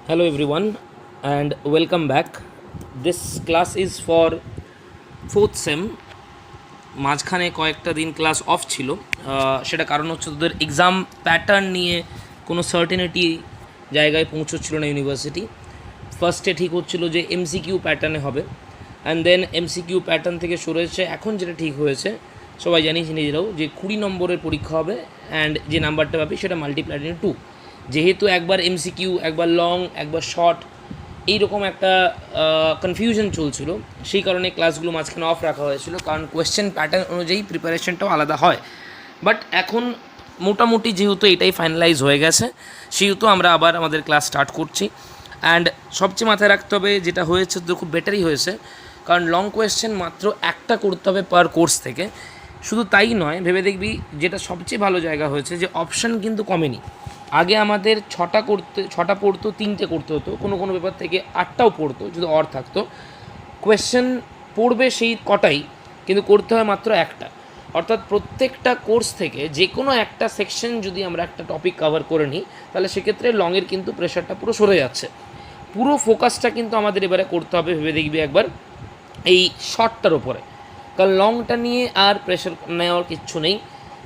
Hello everyone and welcome back. This class is for fourth sem. মাঝখানে কয়েকটা দিন class of ছিল, সেটা কারণ হচ্ছে তোদের এক্সাম প্যাটার্ন নিয়ে কোনো সার্টেনিটি জায়গায় পৌঁছচ্ছিল না ইউনিভার্সিটি। ফার্স্টে ঠিক হচ্ছিল যে এমসিকিউ প্যাটার্নে হবে, অ্যান্ড দেন এমসিকিউ প্যাটার্ন থেকে সরে এসে এখন যেটা ঠিক হয়েছে সবাই জানিস নিজেরাও যে 20 নম্বরের পরীক্ষা হবে, অ্যান্ড যে নাম্বারটা পাবি সেটা মাল্টিপ্লাইড ইন 2। যেহেতু একবার এমসিকিউ, একবার লং, একবার শর্ট, এইরকম একটা কনফিউশন চলছিল, সেই কারণে ক্লাসগুলো মাঝখানে অফ রাখা হয়েছিল, কারণ কোয়েশ্চেন প্যাটার্ন অনুযায়ী প্রিপারেশনটাও আলাদা হয়। বাট এখন মোটামুটি যেহেতু এটাই ফাইনালাইজ হয়ে গেছে, সেহেতু আমরা আবার আমাদের ক্লাস স্টার্ট করছি। অ্যান্ড সবচেয়ে মাথায় রাখতে হবে যেটা হয়েছে তো খুব বেটারই হয়েছে, কারণ লং কোয়েশ্চেন মাত্র একটা করতে হবে পার কোর্স থেকে। শুধু তাই নয়, ভেবে দেখবি যেটা সবচেয়ে ভালো জায়গা হয়েছে যে অপশান কিন্তু কমেনি। আগে আমাদের ছটা পড়তো, 3টে করতে হতো, কোনো কোনো পেপার থেকে 8টাও পড়তো যদি অর থাকতো। কোয়েশ্চেন পড়বে সেই কটাই, কিন্তু করতে হয় মাত্র একটা। অর্থাৎ প্রত্যেকটা কোর্স থেকে যে কোনো একটা সেকশন যদি আমরা একটা টপিক কভার করে নিই, তাহলে সেক্ষেত্রে লংয়ের কিন্তু প্রেশারটা পুরো সরে যাচ্ছে। পুরো ফোকাসটা কিন্তু আমাদের এবারে করতে হবে, ভেবে দেখবি একবার, এই শর্টটার ওপরে। কারণ লংটা নিয়ে আর প্রেশার নেওয়ার কিচ্ছু নেই।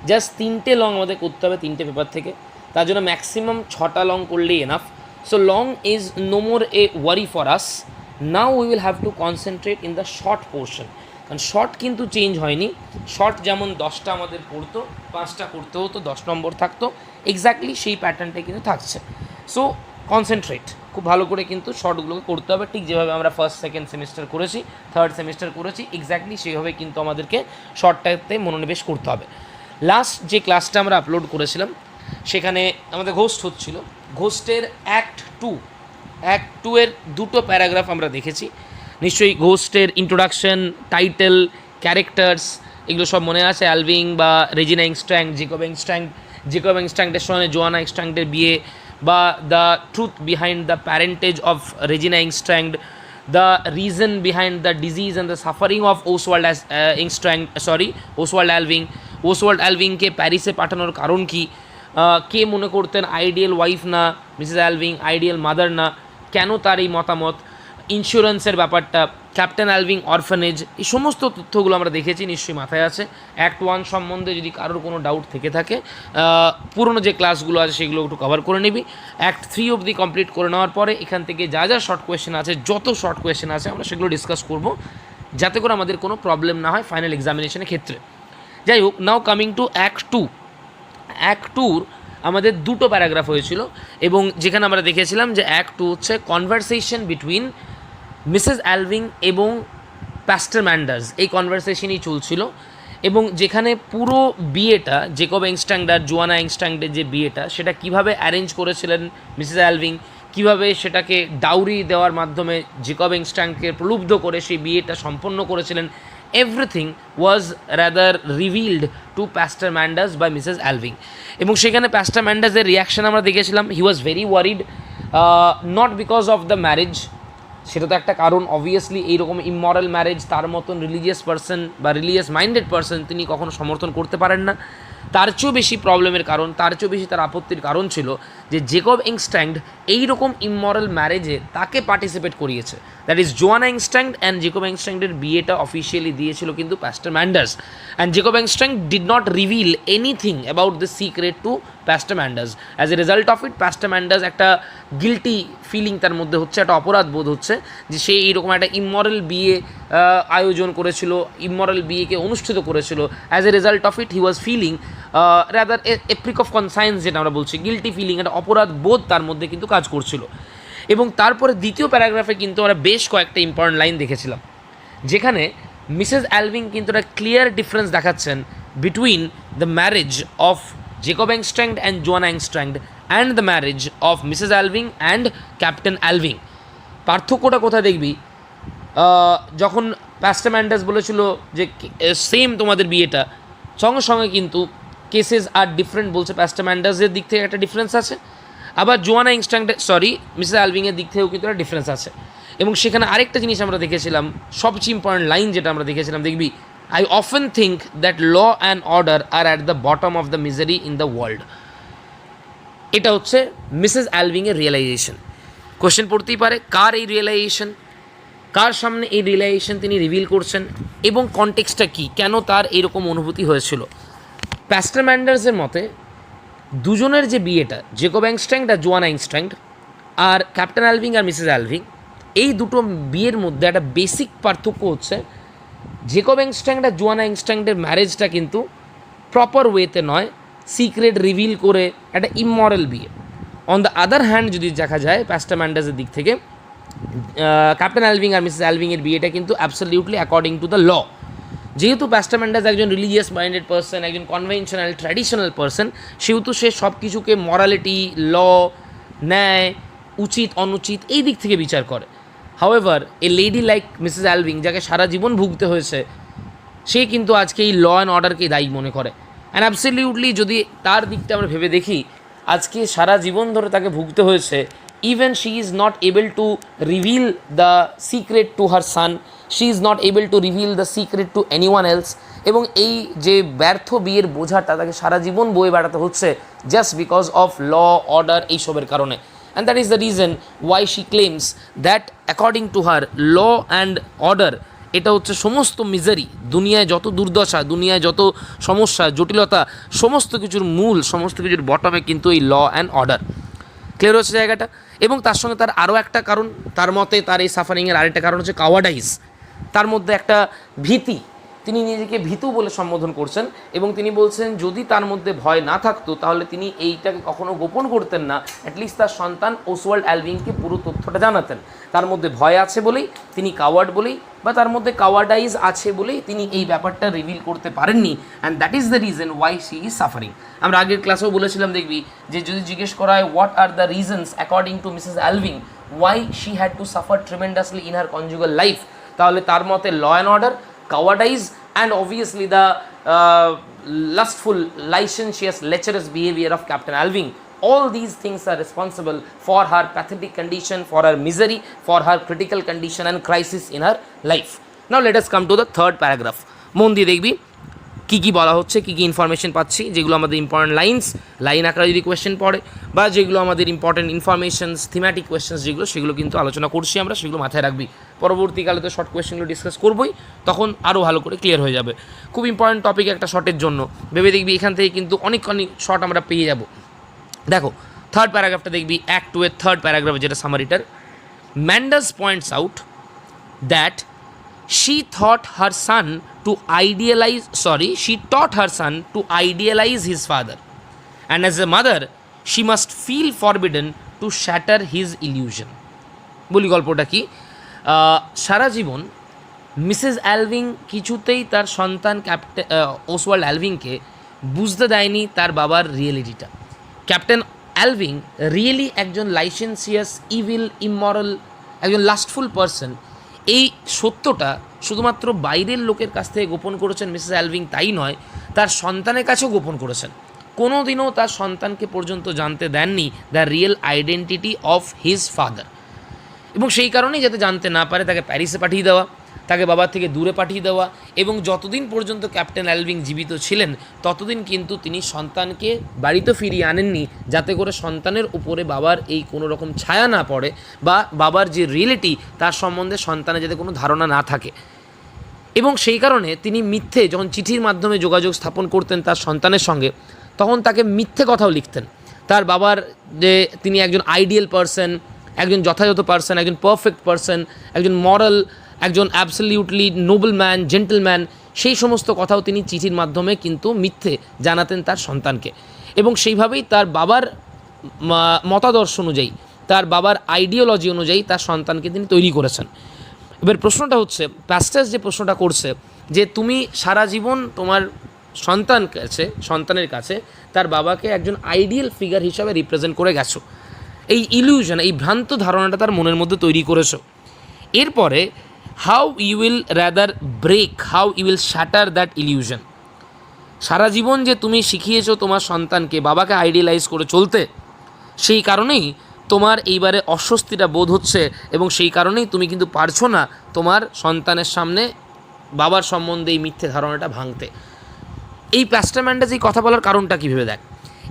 জাস্ট 3টে লং আমাদের করতে হবে 3টে পেপার থেকে, তার জন্য ম্যাক্সিমাম 6টা লং করলেই enough. So long is no more a worry for us. Now we will have to concentrate in the short portion. কারণ শর্ট কিন্তু চেঞ্জ হয়নি। শর্ট যেমন 10টা আমাদের পড়তো, 5টা করতে হতো, 10 নম্বর থাকতো, এক্স্যাক্টলি সেই প্যাটার্নটাই কিন্তু থাকছে। সো কনসেন্ট্রেট খুব ভালো করে কিন্তু শর্টগুলোকে করতে হবে, ঠিক যেভাবে আমরা ফার্স্ট সেকেন্ড সেমিস্টার করেছি, থার্ড সেমিস্টার করেছি, এক্স্যাক্টলি সেইভাবে কিন্তু আমাদেরকে শর্টটাতে মনোনিবেশ করতে হবে। লাস্ট যে ক্লাসটা আমরা আপলোড করেছিলাম সেখানে আমাদের ঘোস্ট হচ্ছিল। ঘোস্টের অ্যাক্ট টু এর 2টো প্যারাগ্রাফ আমরা দেখেছি। নিশ্চয়ই ঘোস্টের ইন্ট্রোডাকশন, টাইটেল, ক্যারেক্টার্স এগুলো সব মনে আছে। অ্যালভিং বা রেজিনা ইংস্ট্র্যাঙ্ক, জেকব ইংস্ট্র্যাঙ্কের সঙ্গে জোয়ানা ইংস্ট্র্যাঙ্কের বিয়ে, বা the truth behind the parentage of Regina Engstrand, the reason behind the disease and the suffering of Oswald অ্যালভিংকে প্যারিসে পাঠানোর কারণ কী, কে মনে করতেন আইডিয়াল ওয়াইফ না মিসেস অ্যালভিং, আইডিয়াল মাদার না, কেন তার এই মতামত, ইন্স্যুরেন্সের ব্যাপারটা, ক্যাপ্টেন অ্যালভিং অরফানেজ, এই সমস্ত তথ্যগুলো আমরা দেখেছি, নিশ্চয়ই মাথায় আছে। অ্যাক্ট 1 সম্বন্ধে যদি কারোর কোনো ডাউট থেকে থাকে, পুরনো যে ক্লাসগুলো আছে সেগুলো একটু কভার করে নিবি। অ্যাক্ট 3 অবধি কমপ্লিট করে নেওয়ার পরে এখান থেকে যা যা শর্ট কোয়েশ্চেন আছে, যত শর্ট কোয়েশ্চেন আছে আমরা সেগুলো ডিসকাস করব, যাতে করে আমাদের কোনো প্রবলেম না হয় ফাইনাল এক্সামিনেশনের ক্ষেত্রে। যাই হোক, নাও কামিং টু অ্যাক্ট 2 আমাদের 2টো প্যারাগ্রাফ হয়েছিল, এবং যেখানে আমরা দেখেছিলাম যে অ্যাক্ট 2 হচ্ছে কনভারসেশন বিটুইন মিসেস অ্যালভিং এবং প্যাস্টার ম্যান্ডার্স। এই কনভারসেশনই চলছিল, এবং যেখানে পুরো বিয়েটা জেকব ইংস্ট্র্যাঙ্ক আর জোয়ানা ইংস্ট্র্যাঙ্কের যে বিয়েটা, সেটা কিভাবে অ্যারেঞ্জ করেছিলেন মিসেস অ্যালভিং, কীভাবে সেটাকে ডাউরি দেওয়ার মাধ্যমে জেকব ইংস্ট্র্যাঙ্ককে প্রলুব্ধ করে সেই বিয়েটা সম্পন্ন করেছিলেন, everything was rather revealed to pastor Manders by Mrs Alving. এবং সেখানে প্যাস্টার ম্যান্ডাসের রিয়াকশান আমরা দেখেছিলাম। He was very worried, not because of the marriage, সেটা তো একটা কারণ, অবভিয়াসলি এইরকম ইমমরাল ম্যারেজ তার মতন রিলিজিয়াস পার্সন বা রিলিজিয়াস মাইন্ডেড পার্সন তিনি কখনো সমর্থন করতে পারেন না। তার চেয়েও বেশি প্রবলেমের কারণ, তার চেয়েও বেশি তার আপত্তির কারণ ছিল যে জেকব ইংস্ট্র্যাঙ্ক এইরকম ইমমরাল ম্যারেজে তাকে পার্টিসিপেট করিয়েছে। That is Joanna Engstrand and Jacob ইংস্ট্র্যাঙ্কের বিয়েটা অফিসিয়ালি দিয়েছিল কিন্তু pastor Manders, and Jacob Engstrand did not reveal anything about the secret to pastor Manders. As a result of it pastor Manders একটা guilty feeling তার মধ্যে হচ্ছে, একটা অপরাধ বোধ হচ্ছে যে সে এইরকম একটা ইমমরাল বিয়ে আয়োজন করেছিল, ইমমরাল বিয়েকে অনুষ্ঠিত করেছিল। As a result of it he was feeling rather a prick of conscience, যেটা আমরা বলছি গিল্টি ফিলিং, একটা অপরাধ বোধ তার মধ্যে কিন্তু কাজ করছিল। এবং তারপরে দ্বিতীয় প্যারাগ্রাফে কিন্তু আমরা বেশ কয়েকটা ইম্পর্টেন্ট লাইন দেখেছিলাম, যেখানে মিসেস অ্যালভিং কিন্তু একটা ক্লিয়ার ডিফারেন্স দেখাচ্ছেন between the marriage of Jacob Engstrand and Joanna Engstrand and the marriage of Mrs Alving and captain Alving. পার্থক্যটা কোথায় দেখবি, যখন প্যাস্টার ম্যান্ডাস বলেছিল যে সেম তোমাদের বিয়েটা, সঙ্গে সঙ্গে কিন্তু কেসেস আর ডিফারেন্ট বলছে, প্যাস্টার ম্যান্ডাসের দিক থেকে একটা ডিফারেন্স আছে, আবার জোয়ানা মিসেস অ্যালভিংয়ের দিক থেকেও কিন্তু একটা ডিফারেন্স আছে। এবং সেখানে আরেকটা জিনিস আমরা দেখেছিলাম, সবচেয়ে ইম্পর্টেন্ট লাইন যেটা আমরা দেখেছিলাম, দেখবি, I often think that law and order are at the bottom of the misery in the world. এটা হচ্ছে মিসেস অ্যালভিংয়ের রিয়েলাইজেশন। কোশ্চেন পড়তেই পারে কার এই রিয়েলাইজেশন, কার সামনে এই রিয়েলাইজেশন তিনি রিভিল করছেন এবং কনটেক্সটটা কী, কেন তার এইরকম অনুভূতি হয়েছিল। প্যাস্টার ম্যান্ডার্সের মতে দুজনের যে বিয়েটা, জেকব অ্যাংস্ট্রাইং আর জোয়ানা অ্যাংস্ট্রাইং আর ক্যাপ্টেন অ্যালভিং আর মিসেস অ্যালভিং, এই দুটো বিয়ের মধ্যে একটা বেসিক পার্থক্য হচ্ছে জেকব অ্যাংস্ট্রাইং আর জোয়ানা অ্যাংস্ট্রাইংয়ের ম্যারেজটা কিন্তু প্রপার ওয়েতে নয়, সিক্রেট রিভিল করে একটা ইমমরাল বিয়ে। অন দ্য আদার হ্যান্ড যদি দেখা যায় প্যাস্টার ম্যান্ডার্সের দিক থেকে ক্যাপ্টেন অ্যালভিং আর মিসেস অ্যালভিংয়ের বিয়েটা কিন্তু absolutely according to the law. যেহেতু প্যাস্টার ম্যান্ডার্স একজন রিলিজিয়াস মাইন্ডেড পার্সন, একজন কনভেনশনাল ট্র্যাডিশনাল পার্সন, সেহেতু সে সব কিছুকে মরালিটি, ল, ন্যায়, উচিত অনুচিত এই দিক থেকে বিচার করে। However a lady like Mrs Alving, যাকে সারা জীবন ভুগতে হয়েছে, সে কিন্তু আজকে এই ল অ্যান্ড অর্ডারকে দায়ী মনে করে। অ্যান্ড অ্যাবসলিউটলি যদি তার দিকটা আমরা ভেবে দেখি, আজকে সারা জীবন ধরে তাকে ভুগতে হয়েছে, even she is not able to reveal the secret to her son, she is not able to reveal the secret to anyone else, এবং এই যে ব্যর্থ বিয়ের বোঝাটা তাকে সারা জীবন বয়ে বেড়াতে হচ্ছে just because of law, order, এইসবের কারণে। And that is the reason why she claims that according to her law and order এটা হচ্ছে সমস্ত মিজারি, দুনিয়ায় যত দুর্দশা, দুনিয়ায় যত সমস্যা, জটিলতা, সমস্ত কিছুর মূল, সমস্ত কিছুর বটমে কিন্তু এই ল অ্যান্ড অর্ডার। ক্লিয়ার হচ্ছে জায়গাটা? এবং তার সঙ্গে তার আরও একটা কারণ, তার মতে তার এই সাফারিংয়ের আরেকটা কারণ হচ্ছে কাওয়ার্ডাইজ। তার মধ্যে একটা ভীতি, তিনি নিজেকে ভীতু বলে সম্বোধন করছেন এবং তিনি বলছেন যদি তার মধ্যে ভয় না থাকতো তাহলে তিনি এইটাকে কখনো গোপন করতেন না, অ্যাটলিস্ট তার সন্তান ওসওয়াল্ড অ্যালভিংকে পুরো তথ্যটা জানাতেন। তার মধ্যে ভয় আছে বলেই তিনি কাওয়ার্ড বলেই, বা তার মধ্যে কাওয়ার্ডাইজ আছে বলেই তিনি এই ব্যাপারটা রিভিল করতে পারেননি, and that is the reason why she is suffering. আমরা আগের ক্লাসেও বলেছিলাম, দেখবি যে যদি জিজ্ঞেস করা হয় what are the reasons according to Mrs Alving why she had to suffer tremendously in her conjugal life, তাহলে তার মতে law and order, cowardice, and obviously the lustful, licentious, lecherous behavior of Captain Alving. All these things are responsible for her pathetic condition, for her misery, for her critical condition and crisis in her life. Now let us come to the third paragraph. মন দিয়ে দেখবি কী কী বলা হচ্ছে, কী কী information পাচ্ছি, যেগুলো আমাদের important line আকারে যদি কোয়েশ্চেন পড়ে, বা যেগুলো আমাদের ইম্পর্টেন্ট ইনফরমেশনস, থিম্যাটিক কোয়েশ্চেন্স যেগুলো, সেগুলো কিন্তু আলোচনা করছি আমরা, সেগুলো মাথায় রাখবি। পরবর্তীকালে তো শর্ট কোয়েশ্চেনগুলো ডিসকাস করবোই, তখন আরও ভালো করে ক্লিয়ার হয়ে যাবে। খুব ইম্পর্টেন্ট টপিক একটা শর্টের জন্য, ভেবে দেখবি এখান থেকে কিন্তু অনেক শর্ট আমরা পেয়ে যাব। দেখো থার্ড প্যারাগ্রাফটা দেখবি, অ্যাক্ট 2 এর থার্ড প্যারাগ্রাফে যেটা সামারিটার, Manders points out that she taught her son to idealize his father, and as a mother she must feel forbidden to shatter his illusion. বলি গল্পটা কি, সারা জীবন মিসেস অ্যালভিং কিছুতেই তার সন্তান ক্যাপ্টেন ওসওয়াল্ড অ্যালভিংকে বুঝতে দেয়নি তার বাবার রিয়েলিটিটা। ক্যাপ্টেন অ্যালভিং রিয়েলি একজন লাইসেন্সিয়াস, ইভিল, ইমমরাল, একজন লাস্টফুল পারসন। এই সত্যটা শুধুমাত্র বাইরের লোকের কাছ থেকে গোপন করেছেন মিসেস অ্যালভিং, তাই নয়, তার সন্তানের কাছেও গোপন করেছেন। কোনো দিনও তার সন্তানকে পর্যন্ত জানতে দেননি the real identity of his father, এবং সেই কারণেই যাতে জানতে না পারে তাকে প্যারিসে পাঠিয়ে দেওয়া, তাকে বাবার থেকে দূরে পাঠিয়ে দেওয়া, এবং যতদিন পর্যন্ত ক্যাপ্টেন অ্যালভিং জীবিত ছিলেন ততদিন কিন্তু তিনি সন্তানকে বাড়িতে ফিরিয়ে আনেননি, যাতে করে সন্তানের উপরে বাবার এই কোনো রকম ছায়া না পড়ে, বা বাবার যে রিয়েলিটি তার সম্বন্ধে সন্তানের যাতে কোনো ধারণা না থাকে। এবং সেই কারণে তিনি মিথ্যে, যখন চিঠির মাধ্যমে যোগাযোগ স্থাপন করতেন তার সন্তানের সঙ্গে, তখন তাকে মিথ্যে কথাও লিখতেন। তার বাবার যে তিনি একজন আইডিয়াল পারসন, একজন যথাযথ পারসন, একজন পারফেক্ট পারসন, একজন মরাল, একজন অ্যাবসলিউটলি নোবেল ম্যান, জেন্টলম্যান, সেই সমস্ত কথাও তিনি চিঠির মাধ্যমে কিন্তু মিথ্যে জানাতেন তার সন্তানকে। এবং সেইভাবেই তার বাবার মতাদর্শ অনুযায়ী, তার বাবার আইডিওলজি অনুযায়ী তার সন্তানকে তিনি তৈরি করেছেন। এবার প্রশ্নটা হচ্ছে, প্যাস্টার্স যে প্রশ্নটা করছে যে তুমি সারা জীবন তোমার সন্তানের কাছে তার বাবাকে একজন আইডিয়াল ফিগার হিসাবে রিপ্রেজেন্ট করে গেছো, এই ইলিউশন, এই ভ্রান্ত ধারণাটা তার মনের মধ্যে তৈরি করেছো। এরপরে how you will shatter that illusion. সারা জীবন যে তুমি শিখিয়েছো তোমার সন্তানকে বাবাকে আইডিয়ালাইজ করে চলতে, সেই কারণেই তোমার এইবারে অস্বস্তিটা বোধ হচ্ছে, এবং সেই কারণেই তুমি কিন্তু পারছো না তোমার সন্তানের সামনে বাবার সম্বন্ধে এই মিথ্যে ধারণাটা ভাঙতে। এই প্যাস্টার ম্যান্ডাস এই কথা বলার কারণটা কী ভেবে দেখ।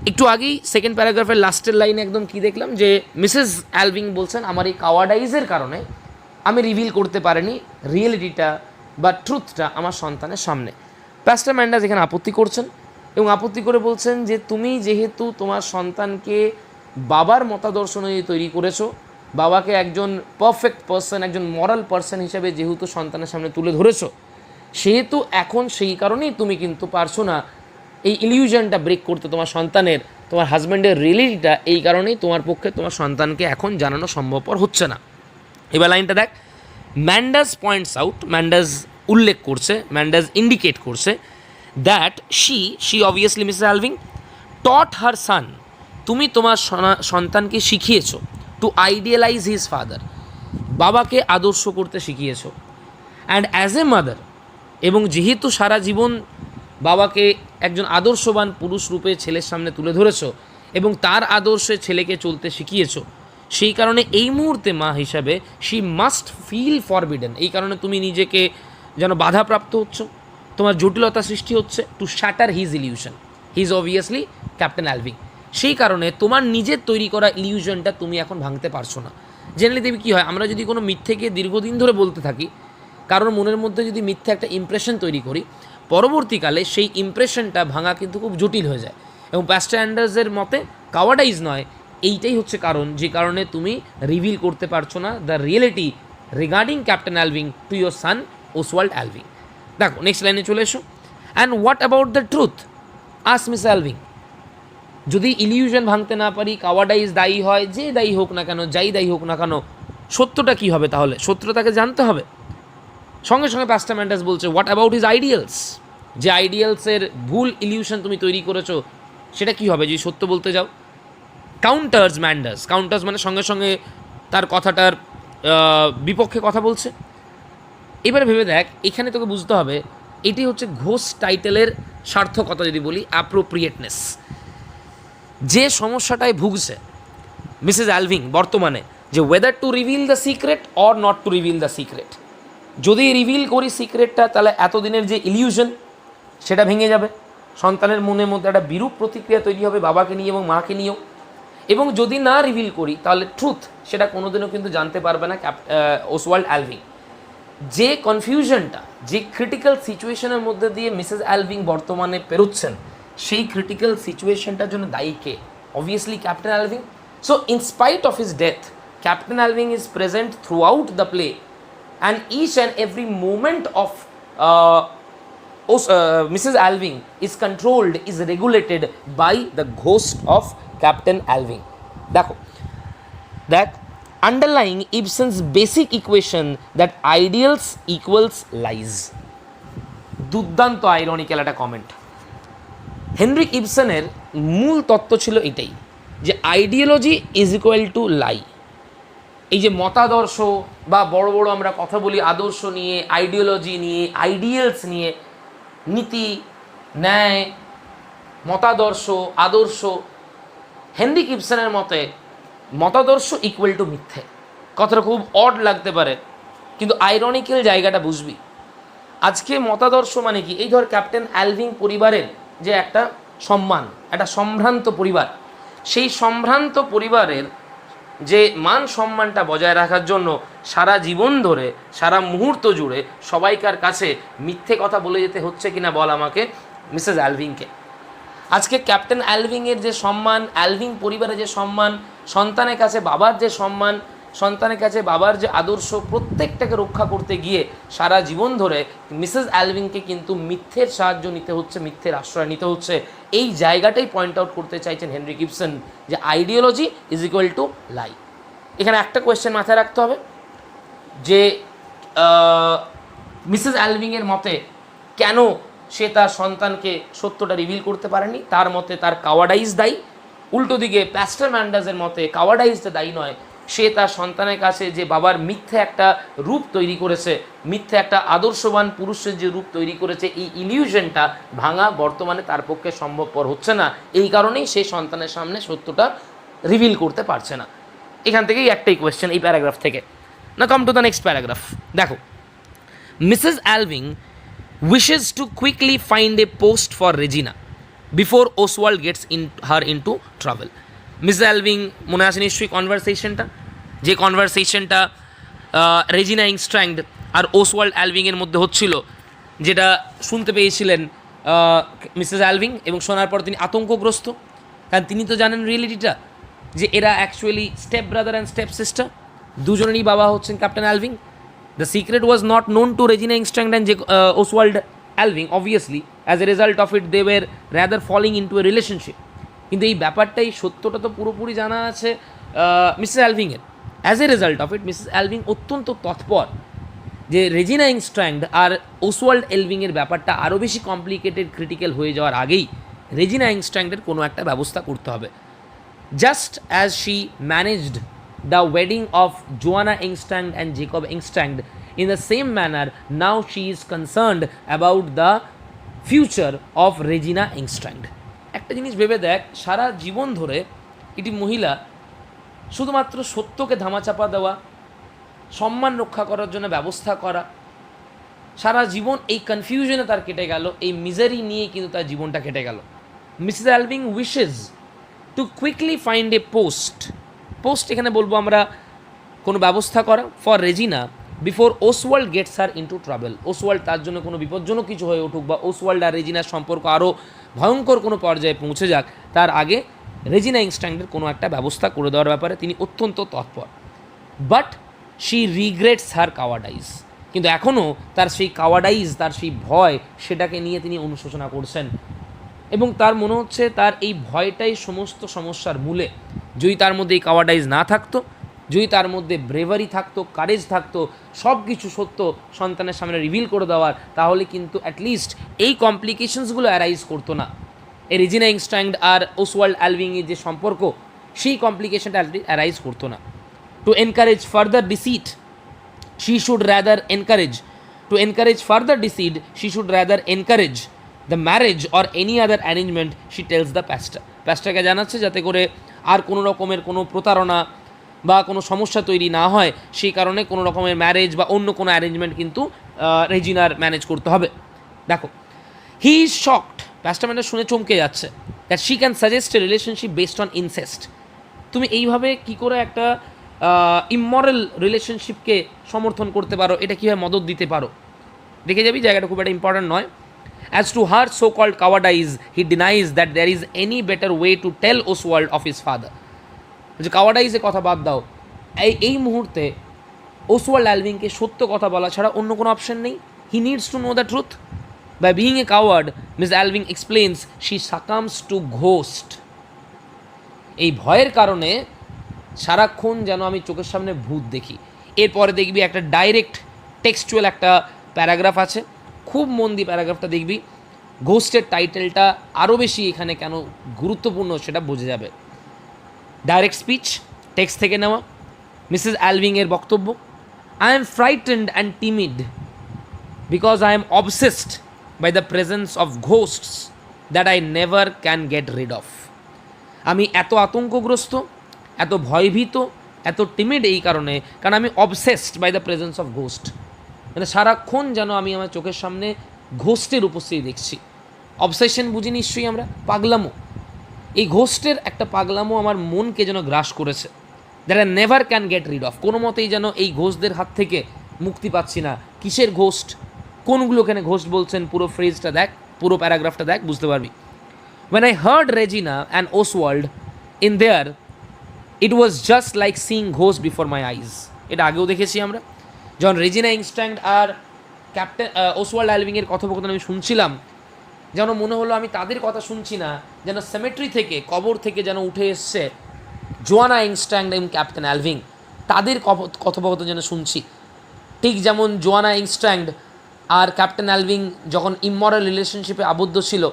একটু আগেই সেকেন্ড প্যারাগ্রাফের লাস্টের লাইনে একদম কি দেখলাম যে মিসেস অ্যালভিং বলছেন আমার এই কাওয়ার্ডাইজের কারণে আমি রিভিল করতে পারিনি রিয়েলিটিটা বা ট্রুথটা আমার সন্তানের সামনে। প্যাস্টার ম্যান্ডাস এখানে আপত্তি করছেন এবং আপত্তি করে বলছেন যে তুমি যেহেতু তোমার সন্তানকে বাবার মতাদর্শ অনুযায়ী তৈরি করেছো, বাবাকে একজন পারফেক্ট পার্সন, একজন মরাল পার্সন হিসেবে যেহেতু সন্তানের সামনে তুলে ধরেছো, সেহেতু এখন সেই কারণেই তুমি কিন্তু পারছো না এই ইলিউশনটা ব্রেক করতে তোমার সন্তানের, তোমার হাজব্যান্ডের রিয়েলিটিটা, এই কারণেই তোমার পক্ষে তোমার সন্তানকে এখন জানানো সম্ভবপর হচ্ছে না। এবার লাইনটা দেখ, ম্যান্ডাস পয়েন্টস আউট, ম্যান্ডাস উল্লেখ করছে, ম্যান্ডাস ইন্ডিকেট করছে দ্যাট শি অবভিয়াসলি মিসেস অ্যালভিং টট হার সান, তুমি তোমার সন্তানকে শিখিয়েছো টু আইডিয়ালাইজ হিজ ফাদার, বাবাকে আদর্শ করতে শিখিয়েছো, অ্যান্ড অ্যাজ এ মাদার, এবং যেহেতু সারা জীবন বাবাকে একজন আদর্শবান পুরুষ রূপে ছেলের সামনে তুলে ধরেছো এবং তার আদর্শে ছেলেকে চলতে শিখিয়েছো, সেই কারণে এই মুহূর্তে মা হিসাবে শি মাস্ট ফিল ফরবিডেন, এই কারণে তুমি নিজেকে যেন বাধাপ্রাপ্ত হচ্ছ, তোমার জটিলতা সৃষ্টি হচ্ছে to shatter his illusion, he is obviously captain Alving, সেই কারণে তোমার নিজের তৈরি করা ইলিউশনটা তুমি এখন ভাঙতে পারছো না। জেনারেলি দেখবি কী হয়, আমরা যদি কোনো মিথ্যেকে দীর্ঘদিন ধরে বলতে থাকি, কারোর মনের মধ্যে যদি মিথ্যে একটা ইমপ্রেশন তৈরি করি, পরবর্তীকালে সেই ইমপ্রেশনটা ভাঙা কিন্তু খুব জটিল হয়ে যায়। এবং প্যাস্টার অ্যান্ডার্সের মতে কাওয়ার্ডাইজ নয়, এইটাই হচ্ছে কারণ যে কারণে তুমি রিভিল করতে পারছো না the reality regarding captain Alving to your son Oswald Alving. দেখো নেক্সট লাইনে চলে এসো, and what about the truth as Miss Alving, যদি ইলিউশন ভাঙতে না পারি, কাওয়ার্ডাইজ দায়ী হয়, যে দায়ী হোক না কেন, যাই দায়ী হোক না কেন, সত্যটা কী হবে তাহলে? সত্যটাকে জানতে হবে। সঙ্গে সঙ্গে প্যাস্টার ম্যান্ডাস বলছে হোয়াট অ্যাবাউট হিজ আইডিয়ালস, যে আইডিয়ালসের ভুল ইলিউশন তুমি তৈরি করেছো সেটা কী হবে যদি সত্য বলতে যাও? কাউন্টার্স ম্যান্ডাস, কাউন্টার্স মানে সঙ্গে সঙ্গে তার কথাটার বিপক্ষে কথা বলছে। এবারে ভেবে দেখ, এখানে তোকে বুঝতে হবে এটি হচ্ছে ঘোষ টাইটেলের সার্থকতা, যদি বলি অ্যাপ্রোপ্রিয়েটনেস। যে সমস্যাটায় ভুগছে মিসেস অ্যালভিং বর্তমানে, যে weather two reveal the secret or not to reveal the secret, যদি রিভিল করি সিক্রেটটা তাহলে এতদিনের যে ইলিউশন সেটা ভেঙে যাবে, সন্তানের মনের মধ্যে একটা বিরূপ প্রতিক্রিয়া তৈরি হবে বাবাকে নিয়ে এবং মাকে নিয়েও, এবং যদি না রিভিল করি তাহলে ট্রুথ সেটা কোনোদিনও কিন্তু জানতে পারবে না ওসওয়াল্ড অ্যালভিং। যে কনফিউশনটা, যে ক্রিটিক্যাল সিচুয়েশনের মধ্যে দিয়ে মিসেস অ্যালভিং বর্তমানে পেরোচ্ছেন, সেই ক্রিটিক্যাল সিচুয়েশনটার জন্য দায়ী কে? Obviously captain Alving. So in spite of his death, captain Alving is present throughout the play, and each and every moment of Mrs. Alving is controlled, is regulated by the ghost of Captain Alving. দেখো দেখ, underlying Ibsen's basic equation that ideals equals lies, দুর্দান্ত ironical একটা comment. Henrique ইবসেনের মূল তত্ত্ব ছিল এটাই, যে ideology is equal to lie. এই যে মতাদর্শ বা বড় বড় আমরা কথা বলি আদর্শ নিয়ে, আইডিওলজি নিয়ে, আইডিয়ালস নিয়ে, নীতি, ন্যায়, মতাদর্শ, আদর্শ, হেনরিক ইবসেনের মতে মতাদর্শ ইকুয়াল টু মিথ্যে। কথাটা খুব অড লাগতে পারে, কিন্তু আইরনিক্যাল জায়গাটা বুঝবি। আজকে মতাদর্শ মানে কি? এই ধর ক্যাপ্টেন অ্যালভিং পরিবারের যে একটা সম্মান, একটা সম্ভ্রান্ত পরিবার, সেই সম্ভ্রান্ত পরিবারের যে মান সম্মানটা বজায় রাখার জন্য সারা জীবন ধরে, সারা মুহূর্ত জুড়ে সবাইকার কাছে মিথ্যে কথা বলে যেতে হচ্ছে কিনা বল আমাকে, মিসেস অ্যালভিংকে। আজকে ক্যাপ্টেন অ্যালভিংয়ের যে সম্মান, অ্যালভিং পরিবারের যে সম্মান, সন্তানের কাছে বাবার যে সম্মান, সন্তানের কাছে বাবার যে আদর্শ, প্রত্যেকটাকে রক্ষা করতে গিয়ে সারা জীবন ধরে মিসেস অ্যালভিংকে কিন্তু মিথ্যের সাহায্য নিতে হচ্ছে, মিথ্যের আশ্রয় নিতে হচ্ছে। এই জায়গাটাই পয়েন্ট আউট করতে চাইছেন হেনরিক ইবসেন, যে ideology is equal to lie. এখানে একটা কোয়েশ্চেন মাথায় রাখতে হবে, যে মিসেস অ্যালভিংয়ের মতে কেন সে তার সন্তানকে সত্যটা রিভিল করতে পারেনি? তার মতে তার কাওয়ার্ডাইজ দায়ী। উল্টো দিকে প্যাস্টার ম্যান্ডাসের মতে কাওয়ার্ডাইজটা দায়ী নয়, সে তার সন্তানের কাছে যে বাবার মিথ্যে একটা রূপ তৈরি করেছে, মিথ্যে একটা আদর্শবান পুরুষের যে রূপ তৈরি করেছে, এই ইলিউশনটা ভাঙা বর্তমানে তার পক্ষে সম্ভবপর হচ্ছে না। এই কারণেই সে সন্তানের সামনে সত্যটা রিভিল করতে পারছে না। এখান থেকেই একটাই কোয়েশ্চেন এই প্যারাগ্রাফ থেকে। না, come to the next paragraph. দেখো, Mrs Alving wishes to quickly find a post for Regina. Before Oswald gets her into travel. Miss Alving মনে আছে নিশ্চয়ই কনভারসেশনটা, যে কনভারসেশনটা রেজিনা ইংস্ট্র্যান্ড আর ওসওয়াল্ড অ্যালভিংয়ের মধ্যে হচ্ছিল, যেটা শুনতে পেয়েছিলেন মিসেস অ্যালভিং, এবং শোনার পর তিনি আতঙ্কগ্রস্ত, কারণ তিনি তো জানেন রিয়েলিটিটা যে এরা actually step brother and step sister, দুজনেরই বাবা হচ্ছেন captain Alving. The secret was not known to Regina Engstrand and Oswald Alving, obviously as a result of it they were rather falling into a relationship. কিন্তু এই ব্যাপারটাই সত্যটা তো পুরোপুরি জানা আছে মিসেস অ্যালভিংয়ের। As a result of it Mrs Alving অত্যন্ত তৎপর যে রেজিনা ইংস্ট্র্যান্ড আর ওসওয়াল্ড অ্যালভিংয়ের ব্যাপারটা আরও বেশি কমপ্লিকেটেড ক্রিটিক্যাল হয়ে যাওয়ার আগেই রেজিনা ইংস্ট্র্যান্ডের কোনো একটা ব্যবস্থা করতে হবে। Just as she managed the wedding of Joanna Engstrand and Jacob Engstrand, in the same manner now she is concerned about the future of Regina Engstrand. একটা জিনিস ভেবে দেখ, সারা জীবন ধরে এটি মহিলা শুধুমাত্র সত্যকে ধামাচাপা দেওয়া, সম্মান রক্ষা করার জন্য ব্যবস্থা করা, সারা জীবন এই কনফিউশনে তার কেটে গেল, এই মিজারি নিয়ে কিন্তু তার জীবনটা কেটে গেল। Mrs Alving wishes to quickly find a post এখানে বলবো আমরা কোনো ব্যবস্থা করা for Regina before Oswald gets her into travel. Oswald তার জন্য কোনো বিপজ্জনক কিছু হয়ে উঠুক বা ওসওয়াল্ড আর রেজিনার সম্পর্ক আরও ভয়ঙ্কর কোনো পর্যায়ে পৌঁছে যাক, তার আগে রেজিনা ইংস্ট্র্যান্ডের কোনো একটা ব্যবস্থা করে দেওয়ার ব্যাপারে তিনি অত্যন্ত তৎপর। বাট শি রিগ্রেটস হার কাওয়ার্ডাইজ, কিন্তু এখনও তার সেই কাওয়ার্ডাইজ, তার সেই ভয়, সেটাকে নিয়ে তিনি অনুশোচনা করছেন, এবং তার মনে হচ্ছে তার এই ভয়টাই সমস্ত সমস্যার মূলে। যদি তার মধ্যে এই কাওয়ার্ডাইজ না থাকতো, যদি তার মধ্যে ব্রেভারি থাকতো, কারেজ থাকতো, সব কিছু সত্য সন্তানের সামনে রিভিল করে দেওয়ার, তাহলে কিন্তু অ্যাটলিস্ট এই কমপ্লিকেশনসগুলো অ্যারাইজ করতো না। এই রেজিনা ইংস্ট্র্যান্ড আর ওসওয়াল্ড অ্যালভিংয়ের যে সম্পর্ক, সেই কমপ্লিকেশনটা অ্যারাইজ করতো না। To encourage further deceit she should rather encourage further deceit, she should rather encourage the marriage or any other arrangement, she tells the pastorকে জানাচ্ছে যাতে করে আর কোনো রকমের কোনো প্রতারণা বা কোনো সমস্যা তৈরি না হয়, সেই কারণে কোনো রকমের ম্যারেজ বা অন্য কোনো অ্যারেঞ্জমেন্ট কিন্তু রেজিনার ম্যানেজ করতে হবে। দেখো, হি ইজ শকড, প্যাস্টার ম্যানেজ শুনে চমকে যাচ্ছে, that she can suggest A relationship based on incest. তুমি এইভাবে কী করে একটা ইমমরাল রিলেশনশিপকে সমর্থন করতে পারো, এটা কীভাবে মদত দিতে পারো? দেখে যাবি, জায়গাটা খুব একটা ইম্পর্ট্যান্ট নয়। As to her so called cowardice, he denies that there is any better way to tell Oswald of his father. যে কাওয়ার্ডাইজের কথা বাদ দাও, এই মুহূর্তে ওসওয়াল্ড অ্যালভিংকে সত্য কথা বলা ছাড়া অন্য কোনো অপশন নেই। He needs to know the truth. By being a coward, Miss Alving explains, she succumbs to ghost. এই ভয়ের কারণে সারাক্ষণ যেন আমি চোখের সামনে ভূত দেখি। এরপরে দেখবি একটা ডাইরেক্ট টেক্সচুয়াল একটা প্যারাগ্রাফ আছে, খুব মন দিয়ে প্যারাগ্রাফটা দেখবি। ঘোস্টের টাইটেলটা আরও বেশি এখানে কেন গুরুত্বপূর্ণ সেটা বোঝা যাবে। ডাইরেক্ট স্পিচ, টেক্সট থেকে নেওয়া, মিসেস অ্যালভিংয়ের বক্তব্য। I am frightened and timid because I am obsessed by the presence of ghosts that I never can get rid of. আমি এত আতঙ্কগ্রস্ত, এত ভয়ভীত, এত টিমিড এই কারণে, কারণ আমি obsessed by the presence of ghost. মানে সারাক্ষণ যেন আমি আমার চোখের সামনে ঘোস্টের উপস্থিতি দেখছি। অবসেশন বুঝি নিশ্চয়ই আমরা, পাগলামো। এই ঘোস্টের একটা পাগলামো আমার মনকে যেন গ্রাস করেছে, that I never can get rid of. কোনো মতেই যেন এই ঘোস্টদের হাত থেকে মুক্তি পাচ্ছি না। কিসের ঘোস্ট, কোনগুলো এখানে ঘোস্ট বলছেন, পুরো ফ্রেজটা দেখ, পুরো প্যারাগ্রাফটা দেখ, বুঝতে পারবি। When I heard Regina and Oswald in there, it was just like seeing ghosts before my eyes. এটা আগেও দেখেছি আমরা, যখন রেজিনা ইংস্ট্র্যান্ড আর ক্যাপ্টেন ওসওয়াল্ড অ্যালভিংয়ের কথোপকথন আমি শুনছিলাম, যেন মনে হলো আমি তাদের কথা শুনছি না, যেন সেমেট্রি থেকে, কবর থেকে যেন উঠে এসছে জোয়ানা ইংস্ট্র্যান্ড এবং ক্যাপ্টেন অ্যালভিং, তাদের কথোপকথন যেন শুনছি। ঠিক যেমন জোয়ানা ইংস্ট্র্যান্ড আর ক্যাপ্টেন অ্যালভিং যখন ইমমরাল রিলেশনশিপে আবদ্ধ ছিল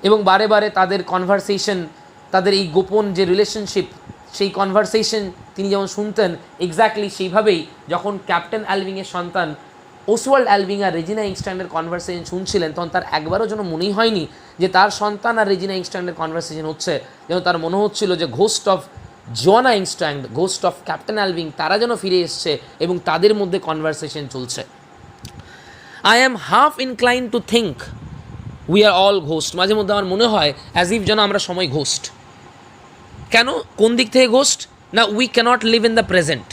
এবং বারে বারে তাদের কনভারসেশন, তাদের এই গোপন যে রিলেশনশিপ, সেই কনভারসেশন তিনি যেমন শুনতেন, এক্স্যাক্টলি সেইভাবেই যখন ক্যাপ্টেন অ্যালভিংয়ের সন্তান ওসওয়াল্ড অ্যালভিং আর রেজিনা ইংস্ট্র্যান্ডের কনভারসেশন শুনছিলেন, তখন তার একবারও যেন মনেই হয়নি যে তার সন্তান আর রেজিনা ইংস্ট্র্যান্ডের কনভারসেশন হচ্ছে। যেন তার মনে হচ্ছিল যে ghost of Joanna Engstrand, ghost of captain Alving, তারা যেন ফিরে এসছে এবং তাদের মধ্যে কনভারসেশন চলছে। I am half inclined to think we are all ghost. মাঝে মধ্যে আমার মনে হয় অ্যাজ ইফ যেন আমরা সময় ঘোস্ট। কেন, কোন দিক থেকে ঘোস্ট? না, we cannot live in the present,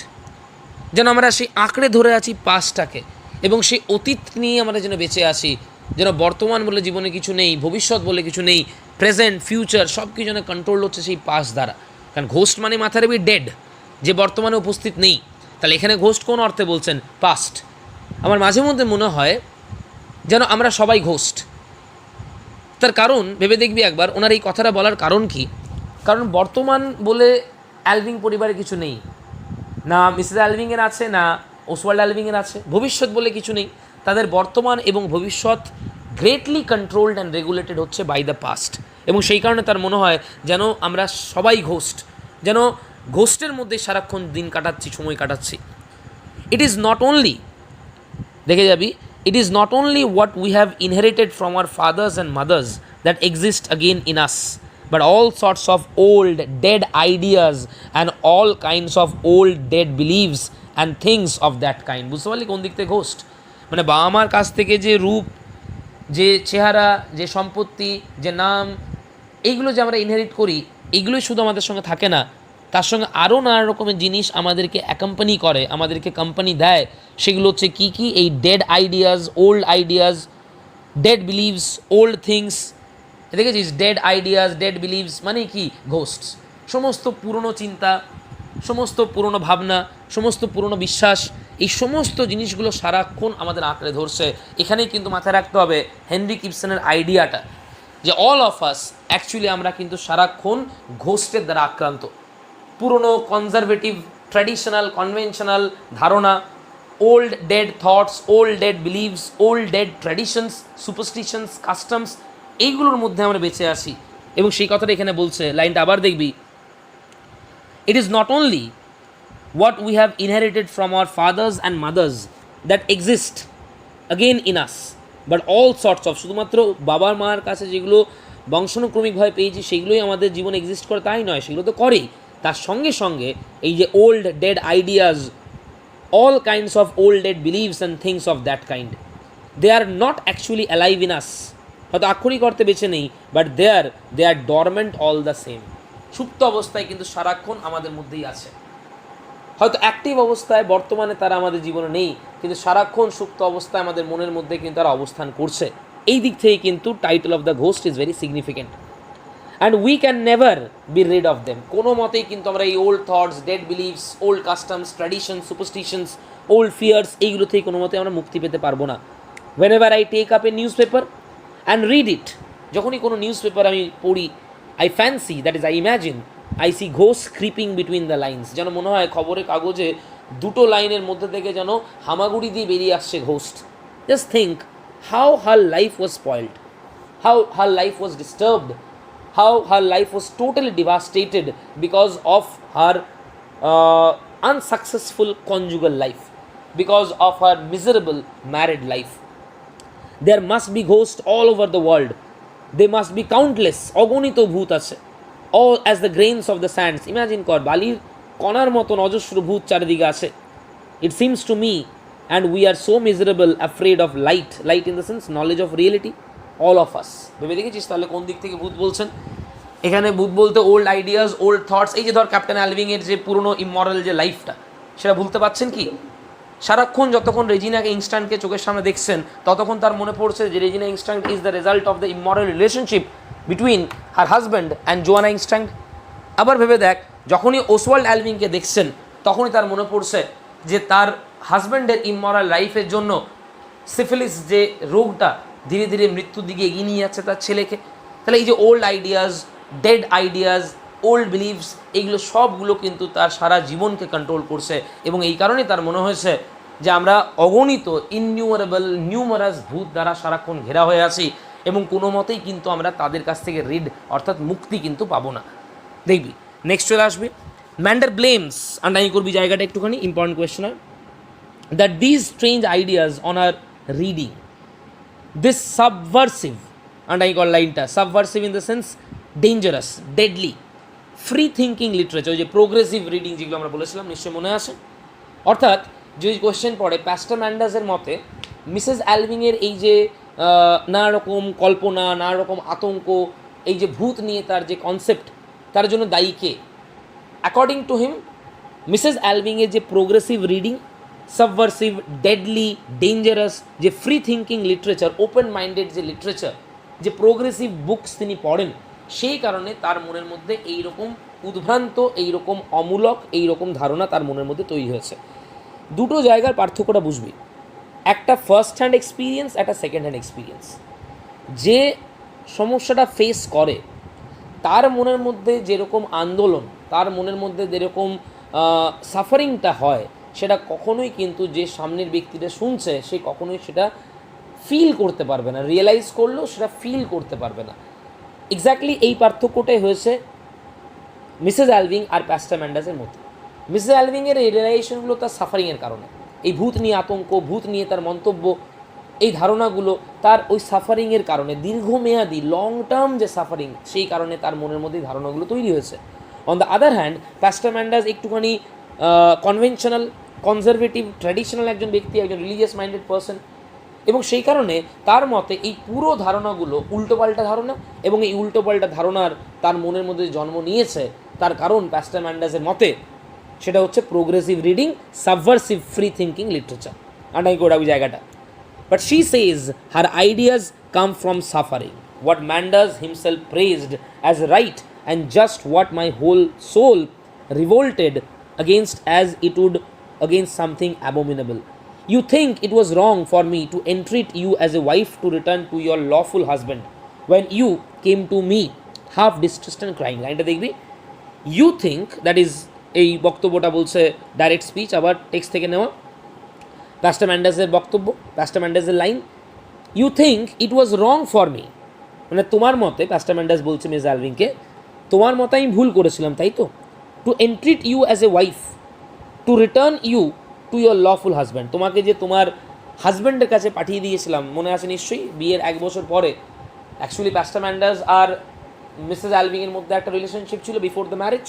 যেন আমরা সেই আঁকড়ে ধরে আছি পাস্টটাকে, এবং সেই অতীত নিয়ে আমরা যেন বেঁচে আসি, যেন বর্তমান বলে জীবনে কিছু নেই, ভবিষ্যৎ বলে কিছু নেই, প্রেজেন্ট ফিউচার সব কিছু যেন কন্ট্রোল হচ্ছে সেই পাস্ট দ্বারা। কারণ ঘোস্ট মানে মাথার বি ডেড, যে বর্তমানে উপস্থিত নেই। তাহলে এখানে ঘোস্ট কোন অর্থে বলছেন? পাস্ট। আমার মাঝে মধ্যে মনে হয় যেন আমরা সবাই ঘোস্ট। তার কারণ ভেবে দেখবি একবার, ওনার এই কথাটা বলার কারণ কি? কারণ বর্তমান বলে অ্যালভিং পরিবারে কিছু নেই, না মিসেস অ্যালভিংয়ের আছে, না ওসওয়াল্ড অ্যালভিংয়ের আছে। ভবিষ্যৎ বলে কিছু নেই। তাদের বর্তমান এবং ভবিষ্যৎ গ্রেটলি কন্ট্রোলড অ্যান্ড রেগুলেটেড হচ্ছে বাই দ্য পাস্ট, এবং সেই কারণে তার মনে হয় যেন আমরা সবাই ঘোস্ট, যেন ঘোস্টের মধ্যে সারাক্ষণ দিন কাটাচ্ছি, সময় কাটাচ্ছি। ইট ইজ নট অনলি, দেখে যাবি, it is not only what we have inherited from our fathers and mothers that exist again in us, but all sorts of old dead ideas and all kinds of old dead beliefs and things of that kind. বুঝতে পারলি কোন দিক থেকে ghost? মানে বাবা মার কাছ থেকে যে রূপ, যে চেহারা, যে সম্পত্তি, যে নাম, এইগুলো যে আমরা ইনহেরিট করি, এইগুলোই শুধু আমাদের সঙ্গে থাকে না, তার সঙ্গে আরও নানা রকমের জিনিস আমাদেরকে অ্যাকম্পানি করে, আমাদেরকে কোম্পানি দেয়। সেগুলো হচ্ছে কী কী? এই dead ideas, dead beliefs, old things. দেখেছিস, ডেড আইডিয়াস, ডেড বিলিভস মানে কি? ঘোস্টস। সমস্ত পুরনো চিন্তা, সমস্ত পুরনো ভাবনা, সমস্ত পুরনো বিশ্বাস, এই সমস্ত জিনিসগুলো সারাক্ষণ আমাদের আঁকড়ে ধরছে। এখানেই কিন্তু মাথায় রাখতে হবে হেনরি কিপসনের আইডিয়াটা, যে অল অফ আস অ্যাকচুয়ালি আমরা কিন্তু সারাক্ষণ ঘোস্টের দ্বারা আক্রান্ত। পুরনো কনজারভেটিভ, ট্র্যাডিশনাল, কনভেনশনাল ধারণা, old dead thoughts, old dead beliefs, old dead traditions, superstitions, customs, এইগুলোর মধ্যে আমরা বেঁচে আসি। এবং সেই কথাটা এখানে বলছে, লাইনটা আবার দেখবি, it is not only what we have inherited from our fathers and mothers that exist again in us, but all sorts of, শুধুমাত্র বাবা মার কাছে যেগুলো বংশানুক্রমিকভাবে পেয়েছি সেগুলোই আমাদের জীবনে এক্সিস্ট করে তাই নয়, সেগুলো তো করেই। তার সঙ্গে সঙ্গে এই যে old dead ideas, all kinds of old dead beliefs and things of that kind, they are not actually alive in us, হয়তো আক্ষরিক অর্থে বেঁচে নেই, but they are dormant all the same, সুপ্ত অবস্থায় কিন্তু সারাক্ষণ আমাদের মধ্যেই আছে। হয়তো অ্যাক্টিভ অবস্থায় বর্তমানে তারা আমাদের জীবনে নেই, কিন্তু সারাক্ষণ সুপ্ত অবস্থায় আমাদের মনের মধ্যে কিন্তু তারা অবস্থান করছে। এই দিক থেকে কিন্তু title of the ghost is very significant, and we can never be rid of them. কোনো মতেই কিন্তু আমরা এই old thoughts, dead beliefs, old customs, traditions, superstitions, old fears, এইগুলো থেকে কোনো মতে আমরা মুক্তি পেতে পারবো না। Whenever I take up a newspaper and read it, যখনই কোনো নিউজ পেপার আমি পড়ি, I fancy, that is I imagine, I see ghost creeping between the lines. যেন মনে হয় খবরের কাগজে দুটো লাইনের মধ্যে থেকে যেন হামাগুড়ি দিয়ে বেরিয়ে আসছে ghost. Just think how her life was spoiled, how her life was disturbed, how her life was totally devastated because of her unsuccessful conjugal life, because of her miserable married life. There must be ghosts all over the world. They must be countless, অগণিত ভূত আছে, all as the grains of the sands. Imagine কর, বালির কণার মতন অজস্র ভূত চারিদিকে আছে। It seems to me, and we are so miserable, afraid of light in the sense knowledge of reality, all of us. ভেবে দেখেছিস তাহলে কোন দিক থেকে ভূত বলছেন? এখানে ভূত বলতে ওল্ড আইডিয়াস, ওল্ড থটস, এই যে ধর ক্যাপ্টেন অ্যালভিংয়ের যে পুরনো ইমমরাল যে লাইফটা, সেটা ভুলতে পারছেন কি? সারাক্ষণ যতক্ষণ রেজিনাকে ইনস্ট্যান্টকে চোখের সামনে দেখছেন, ততক্ষণ তার মনে পড়ছে যে Regina Engstrand is the result of the immoral relationship between her husband and Joanna Engstrand. আবার ভেবে দেখ, যখনই ওসওয়াল্ড অ্যালভিংকে দেখছেন, তখনই তার মনে পড়ছে যে তার হাজব্যান্ডের ইমমরাল লাইফের জন্য সিফিলিস যে রোগটা ধীরে ধীরে মৃত্যুর দিকে এগিয়ে নিয়ে যাচ্ছে তার ছেলেকে। তাহলে এই যে old ideas, dead ideas, old believes, এইগুলো সবগুলো কিন্তু তার সারা জীবনকে কন্ট্রোল করছে, এবং এই কারণেই তার মনে হয়েছে যে আমরা অগণিত নিউমারাস ভূত দ্বারা সারাক্ষণ ঘেরা হয়ে আছি, এবং কোনো মতেই কিন্তু আমরা তাদের কাছ থেকে রিড অর্থাৎ মুক্তি কিন্তু পাবো না। দেখবি নেক্সট চলে আসবে, ম্যান্ডার ব্লেমস, আন্ডারলাইন করবি জায়গাটা একটুখানি, ইম্পর্টেন্ট কোয়েশ্চন হয়, that these strange ideas on are reading, this subversive, underline কর লাইনটা, subversive in the sense dangerous, deadly, free thinking literature, ওই যে প্রোগ্রেসিভ রিডিং যেগুলো আমরা বলেছিলাম, নিশ্চয়ই মনে আসে। অর্থাৎ যদি কোয়েশ্চেন পড়ে প্যাস্টার ম্যান্ডাসের মতে মিসেস অ্যালভিংয়ের এই যে নানা রকম কল্পনা, নানা রকম আতঙ্ক, এই যে ভূত নিয়ে তার যে কনসেপ্ট, তার জন্য দায়ী কে? অ্যাকর্ডিং টু হিম, মিসেস অ্যালভিংয়ের যে progressive reading, subversive, deadly, dangerous যে free thinking literature, open minded যে লিটারেচার, যে প্রোগ্রেসিভ বুকস তিনি পড়েন, সেই কারণে তার মনের মধ্যে এইরকম উদ্ভ্রান্ত, এইরকম অমূলক, এইরকম ধারণা তার মনের মধ্যে তৈরি হয়েছে। দুটো জায়গার পার্থক্যটা বুঝবি, একটা ফার্স্ট হ্যান্ড এক্সপিরিয়েন্স, একটা সেকেন্ড হ্যান্ড এক্সপিরিয়েন্স। যে সমস্যাটা ফেস করে তার মনের মধ্যে যেরকম আন্দোলন, তার মনের মধ্যে যেরকম সাফারিংটা হয়, সেটা কখনোই কিন্তু যে সামনের ব্যক্তিটা শুনছে সে কখনোই সেটা ফিল করতে পারবে না, রিয়েলাইজ করলেও সেটা ফিল করতে পারবে না। এক্স্যাক্টলি এই পার্থক্যটাই হয়েছে মিসেস অ্যালভিং আর প্যাস্টার ম্যান্ডাসের মধ্যে। মিসেস অ্যালভিংয়ের এই রিয়েলাইজেশনগুলো তার সাফারিংয়ের কারণে, এই ভূত নিয়ে আতঙ্ক, ভূত নিয়ে তার মন্তব্য, এই ধারণাগুলো তার ওই সাফারিংয়ের কারণে, দীর্ঘমেয়াদী লং টার্ম যে সাফারিং, সেই কারণে তার মনের মধ্যে ধারণাগুলো তৈরি হয়েছে। On the other hand, pastor Manders একটুখানি কনভেনশনাল, কনজারভেটিভ, ট্র্যাডিশনাল একজন ব্যক্তি, একজন রিলিজিয়াস মাইন্ডেড পার্সন, এবং সেই কারণে তার মতে এই পুরো ধারণাগুলো উল্টোপাল্টা ধারণা, এবং এই উল্টোপাল্টা ধারণার তার মনের মধ্যে জন্ম নিয়েছে, তার কারণ প্যাস্টার ম্যান্ডাসের মতে সেটা হচ্ছে progressive reading, subversive free thinking literature. আন্ডাই করে ওই জায়গাটা। But she says her ideas come from suffering, what Manders himself praised as right and just, what my whole soul revolted against as it would against something abominable. You think it was wrong for me to entreat you as a wife to return to your lawful husband when you came to me half distressed and crying. লাইনটা দেখবি, you think, that is এই বক্তব্যটা বলছে direct speech, আবার text থেকে নেওয়া, pastor ম্যান্ডাসের বক্তব্য, প্যাস্টার ম্যান্ডাসের line, you think it was wrong for me, মানে তোমার মতে, প্যাস্টার ম্যান্ডাস বলছে মিস অ্যালভিংকে, তোমার মতে আমি ভুল করেছিলাম, তাই তো, to entreat you as a wife, to return you to your lawful husband, তোমাকে যে তোমার হাজব্যান্ডের কাছে পাঠিয়ে দিয়েছিলাম, মনে আছে নিশ্চয়ই, বিয়ের 1 বছর পরে। অ্যাকচুয়ালি প্যাস্টার ম্যান্ডাস আর মিসেস অ্যালভিংয়ের মধ্যে একটা রিলেশনশিপ ছিল বিফোর দ্য ম্যারেজ,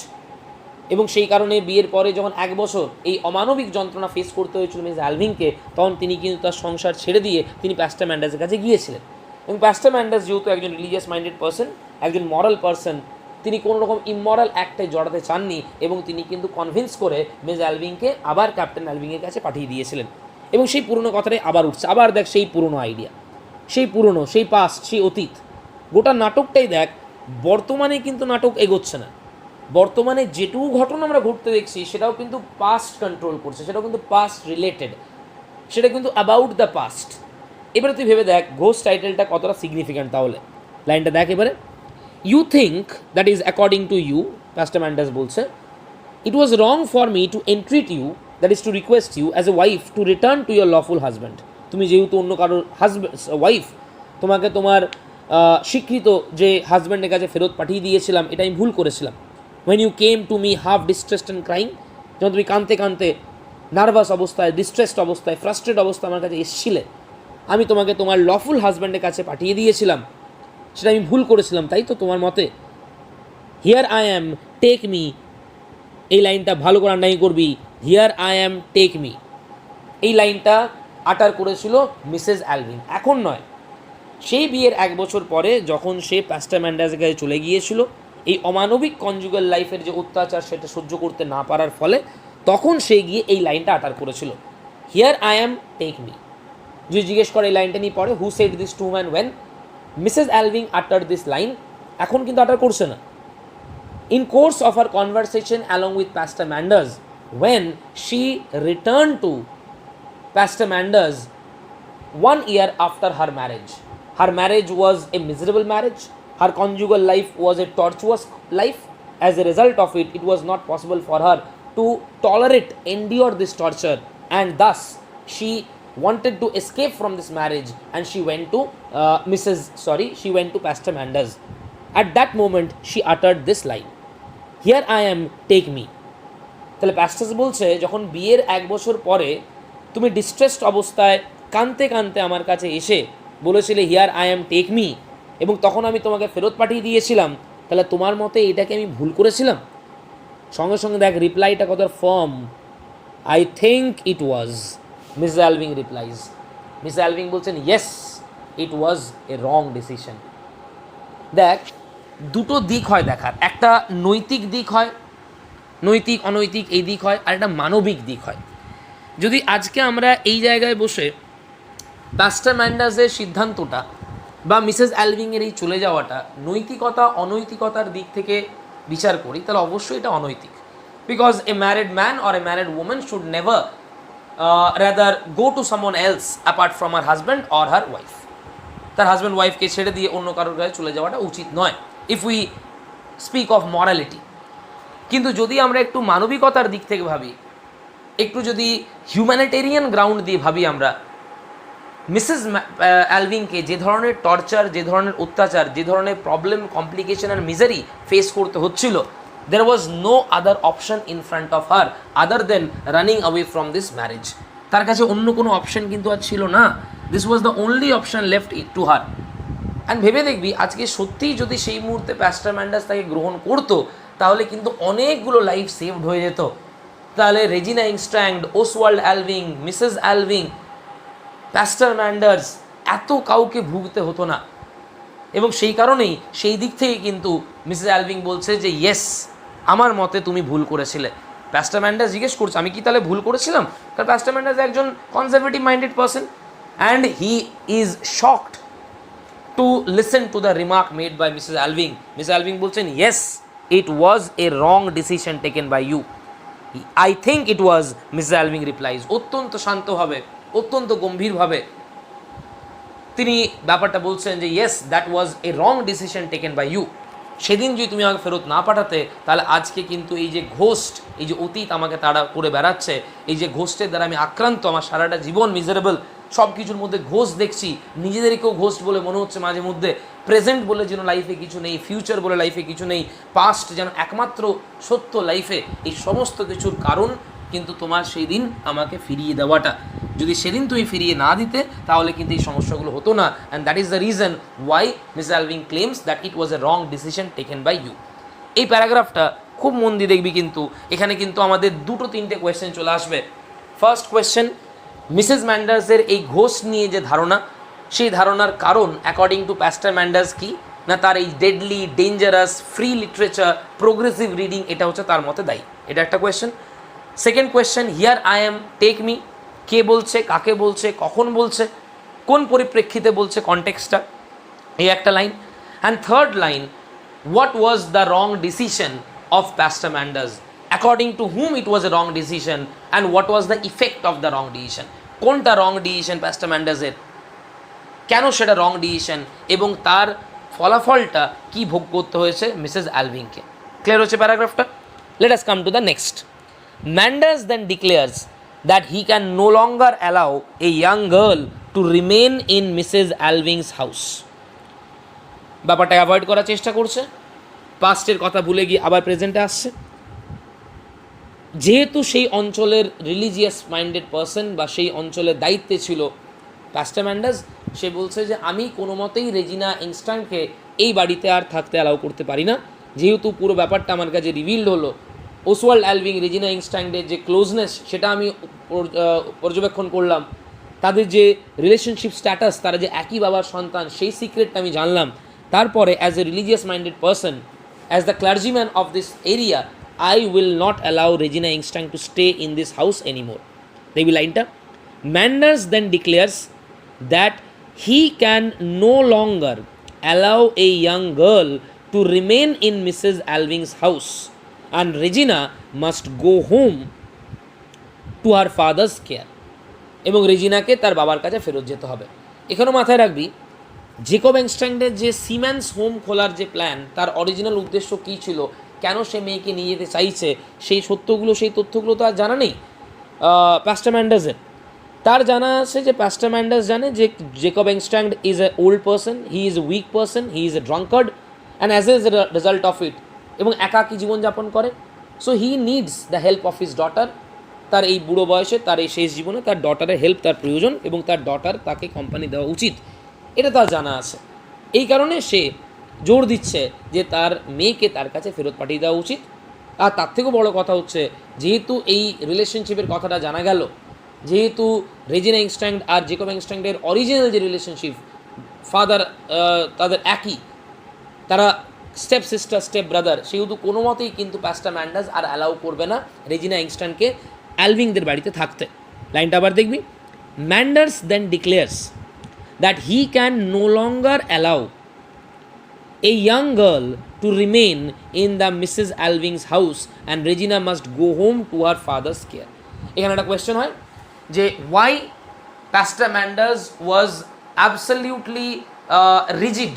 এবং সেই কারণে বিয়ের পরে যখন 1 বছর এই অমানবিক যন্ত্রণা ফেস করতে হয়েছিল মিস অ্যালভিংকে, তখন তিনি কিন্তু তার সংসার ছেড়ে দিয়ে তিনি প্যাস্টার ম্যান্ডাসের কাছে গিয়েছিলেন। এবং প্যাস্টার ম্যান্ডাস যেহেতু একজন রিলিজিয়াস মাইন্ডেড পার্সন, একজন মরাল পার্সন, তিনি কোনো রকম ইমরাল অ্যাক্টে জড়াতে চাননি, এবং তিনি কিন্তু কনভিন্স করে মিস অ্যালভিংকে আবার ক্যাপ্টেন অ্যালভিংয়ের কাছে পাঠিয়ে দিয়েছিলেন। এবং সেই পুরনো কথাটাই আবার উঠছে, আবার দেখ সেই পুরনো আইডিয়া, সেই পুরনো, সেই পাস্ট, সেই অতীত, গোটা নাটকটাই দেখ। বর্তমানে কিন্তু নাটক এগোচ্ছে না, বর্তমানে যেটুকু ঘটনা আমরা ঘটতে দেখছি সেটাও কিন্তু পাস্ট কন্ট্রোল করছে, সেটাও কিন্তু পাস্ট রিলেটেড, সেটা কিন্তু অ্যাবাউট দ্য পাস্ট। এবারে তুই ভেবে দেখ ঘোস্ট টাইটেলটা কতটা সিগনিফিক্যান্ট। তাহলে লাইনটা দেখ এবারে, you think, that is according to you, pastor Manders বলছে, it was wrong for me to entreat you, that is to request you as a wife to return to your lawful husband. তুমি যেহেতু অন্য কারোর wife, তোমাকে তোমার স্বীকৃত যে হাজব্যান্ডের কাছে ফেরত পাঠিয়ে দিয়েছিলাম, এটা আমি ভুল করেছিলাম। when you came to me half distressed and crying, যখন তুমি কাঁদতে কাঁদতে, নার্ভাস অবস্থায়, ডিস্ট্রেসড অবস্থায়, ফ্রাস্ট্রেট অবস্থায় আমার কাছে এসেছিলে, আমি তোমাকে তোমার লফুল হাজব্যান্ডের কাছে পাঠিয়ে দিয়েছিলাম, সেটা আমি ভুল করেছিলাম, তাই তো তোমার মতে। Here I am, take me, এই লাইনটা ভালো করে আন্ডারলাইন করবি, here I am, take me, এই লাইনটা আটার করেছিল মিসেস অ্যালভিং, এখন নয়। সেই বিয়ের 1 বছর পরে যখন সে প্যাস্টার ম্যান্ডাসের কাছে চলে গিয়েছিল, এই অমানবিক কনজুগাল লাইফের যে অত্যাচার সেটা সহ্য করতে না পারার ফলে, তখন সে গিয়ে এই লাইনটা আটার করেছিল, here I am, take me. যদি জিজ্ঞেস করে এই লাইনটা নিয়ে পড়ে, who said this to man when Mrs Alving utter this line, এখন কিন্তু আটার করছে না। In course of our conversation along with pastor Manders, when she return to pastor Manders 1 year after her marriage. Her marriage was a miserable marriage. Her conjugal life was a tortuous life. As a result of it, it was not possible for her to tolerate, endure this torture, and thus she wanted to escape from this marriage, and she went to she went to Pastor Manders. At that moment, she uttered this line, "Here I am, take me." তাহলে প্যাস্টার্স বলছে, যখন বিয়ের 1 বছর পরে তুমি distressed অবস্থায় কাঁদতে কাঁদতে আমার কাছে এসে বলেছিলে, here I am, take me, এবং তখন আমি তোমাকে ফেরত পাঠিয়ে দিয়েছিলাম, তাহলে তোমার মতে এটাকে আমি ভুল করেছিলাম? সঙ্গে সঙ্গে দেখ রিপ্লাইটা কত firm, I think it was, Miss Alving replies. Miss Alving বলছেন, yes, it was a wrong decision. দেখ, দুটো দিক হয় দেখার, একটা নৈতিক দিক হয়, নৈতিক অনৈতিক এই দিক হয়, আর একটা মানবিক দিক হয়। যদি আজকে আমরা এই জায়গায় বসে প্যাস্টার ম্যান্ডাসের সিদ্ধান্তটা বা মিসেস অ্যালভিংয়ের এই চলে যাওয়াটা নৈতিকতা অনৈতিকতার দিক থেকে বিচার করি, তাহলে অবশ্যই এটা অনৈতিক। Because A married man or a married women should never rather go to someone else apart from her husband or her wife. তার হাজব্যান্ড ওয়াইফকে ছেড়ে দিয়ে অন্য কারোর কাছে চলে যাওয়াটা উচিত নয়, if we speak of morality. কিন্তু যদি আমরা একটু মানবিকতার দিক থেকে ভাবি, একটু যদি হিউম্যানিটেরিয়ান গ্রাউন্ড দিয়ে ভাবি, আমরা মিসেস অ্যালভিংকে যে ধরনের টর্চার, যে ধরনের অত্যাচার, যে ধরনের প্রবলেম, কমপ্লিকেশন আর মিজারি ফেস করতে হচ্ছিল, there was no other option in front of her other than running away from this marriage. তার কাছে অন্য কোনো অপশন কিন্তু আর ছিল না। This was the only option left to her. And ভেবে দেখবি, আজকে সত্যিই যদি সেই মুহূর্তে প্যাস্টার ম্যান্ডাস তাকে গ্রহণ করতো, তাহলে কিন্তু অনেকগুলো লাইফ সেভড হয়ে যেত। তাহলে রেজিনা ইংস্ট্যান্ড, ওসওয়াল্ড অ্যালভিং, মিসেস অ্যালভিং, প্যাস্টার ম্যান্ডাস, এত কাউকে ভুগতে হতো না। এবং সেই কারণেই সেই দিক থেকে কিন্তু মিসেস অ্যালভিং বলছে যে ইয়েস, আমার মতে তুমি ভুল করেছিলে। প্যাস্টার ম্যান্ডাস জিজ্ঞেস করছে, আমি কি তাহলে ভুল করেছিলাম? কারণ প্যাস্টার ম্যান্ডাস একজন conservative minded person, and he is shocked to listen to the remark made by Mrs Alving. Mrs Alving বলছেন, yes, it was a wrong decision taken by you. I think it was, Mrs Alving replies, অত্যন্ত শান্তভাবে, অত্যন্ত গম্ভীরভাবে তিনি ব্যাপারটা বলছেন যে yes, that was a wrong decision taken by you. সেদিন যদি তুমি আমাকে ফেরত না পাঠাতে, তাহলে আজকে কিন্তু এই যে ঘোস্ট, এই যে অতীত আমাকে তাড়া করে বেড়াচ্ছে, এই যে ঘোস্টের দ্বারা আমি আক্রান্ত, আমার সারাটা জীবন মিজারেবল, সব কিছুর মধ্যে ঘোস্ট দেখছি, নিজেদেরকেও ঘোস্ট বলে মনে হচ্ছে মাঝে মধ্যে, প্রেজেন্ট বলে যেন লাইফে কিছু নেই, ফিউচার বলে লাইফে কিছু নেই, পাস্ট যেন একমাত্র সত্য লাইফে। এই সমস্ত কিছুর কারণ কিন্তু তোমার সেই দিন আমাকে ফিরিয়ে দেওয়াটা। যদি সেদিন তুমি ফিরিয়ে না দিতে, তাহলে কিন্তু এই সমস্যাগুলো হতো না। And that is the reason why Miss Alving claims that it was a wrong decision taken by you. এই প্যারাগ্রাফটা খুব মন দিয়ে দেখবি, কিন্তু এখানে কিন্তু আমাদের দুটো তিনটে কোয়েশ্চেন চলে আসবে। ফার্স্ট কোয়েশ্চেন, মিসেস ম্যান্ডাসের এই ঘোষ নিয়ে যে ধারণা, সেই ধারণার কারণ অ্যাকর্ডিং টু প্যাস্টার ম্যান্ডাস কি না, তার এই deadly, dangerous, free literature, progressive reading, এটা হচ্ছে তার মতে দায়ী। এটা একটা question. Second question, here I am, take me, কে বলছে, কাকে বলছে, কখন বলছে, কোন পরিপ্রেক্ষিতে বলছে, কনটেক্সটটা, এই একটা লাইন। And third line, what was the wrong decision of pastor Manders, according to whom it was a wrong decision, and what was the effect of the wrong decision. কোনটা রং ডিসিশন প্যাস্টার ম্যান্ডাসের, কেন সেটা রং ডিসিশন, এবং তার ফলাফলটা কি ভোগ করতে হয়েছে মিসেস অ্যালভিংকে। ক্লিয়ার হচ্ছে প্যারাগ্রাফটা? Let us come to the next. Manders then declares that he can no longer allow a young girl to remain in Mrs. Alving's house. ব্যাপারটা অ্যাভয়েড করার চেষ্টা করছে, পাস্টের কথা ভুলে গিয়ে আবার প্রেজেন্টে আসছে। যেহেতু সেই অঞ্চলের রিলিজিয়াস মাইন্ডেড পার্সন বা সেই অঞ্চলের দায়িত্বে ছিল প্যাস্টার ম্যান্ডাস, সে বলছে যে আমি কোনো মতেই রেজিনা ইংস্ট্যান্টকে এই বাড়িতে আর থাকতে অ্যালাউ করতে পারি না। যেহেতু পুরো ব্যাপারটা আমার কাছে রিভিল্ড হলো, ওসওয়াল্ড অ্যালভিং, রেজিনা ইংস্ট্যান্ডের যে ক্লোজনেস, সেটা আমি পর্যবেক্ষণ করলাম, তাদের যে রিলেশনশিপ স্ট্যাটাস, তারা যে একই বাবার সন্তান, সেই সিক্রেটটা আমি জানলাম। তারপরে as a religious minded person, as the clergyman of this area, I will not allow Regina Engstrand to stay in this house anymore. দেখবি লাইনটা, Manders then declares that he can no longer allow a young girl to remain in Mrs Alving's house, and Regina must go home to her father's care, এবং রেজিনাকে তার বাবার কাছে ফেরত যেতে হবে। এখানেও মাথায় রাখবি, জেকব ইংস্ট্যান্ডের যে সিম্যান্স হোম খোলার যে প্ল্যান, তার অরিজিনাল উদ্দেশ্য কী ছিল, কেন সে মেয়েকে নিয়ে যেতে চাইছে, সেই সত্যগুলো, সেই তথ্যগুলো তো আর জানা নেই প্যাস্টার ম্যান্ডাসের। তার জানা আছে যে প্যাস্টার ম্যান্ডাস জানে যে Jacob Engstrand is a old person, he is a weak person, he is a drunkard, and as a result of it, এবং একাকী জীবনযাপন করে। So he needs the help of his daughter. তার এই বুড়ো বয়সে, তার এই শেষ জীবনে তার ডটারের হেল্প তার প্রয়োজন, এবং তার ডটার তাকে কোম্পানি দেওয়া উচিত, এটা তার জানা আছে। এই কারণে সে জোর দিচ্ছে যে তার মেয়েকে তার কাছে ফেরত পাঠিয়ে দেওয়া উচিত। আর তার থেকেও বড় কথা হচ্ছে, যেহেতু এই রিলেশনশিপের কথাটা জানা গেল, যেহেতু রেজিনা ইংস্ট্যান্ড আর জেকব ইংস্ট্যান্ডের অরিজিনাল যে রিলেশনশিপ, ফাদার তাদের একই, তারা স্টেপ সিস্টার স্টেপ ব্রাদার, সেহেতু কোনো মতেই কিন্তু প্যাস্টার ম্যান্ডাস আর অ্যালাউ করবে না রেজিনা ইংস্টনকে অ্যালভিংদের বাড়িতে থাকতে। লাইনটা আবার দেখবি, Manders then declares that he can no longer allow a young girl to remain in the Mrs. Alving's house and Regina must go home to her father's care. এখানে একটা কোয়েশ্চেন হয় যে why Pastor Manders was absolutely rigid,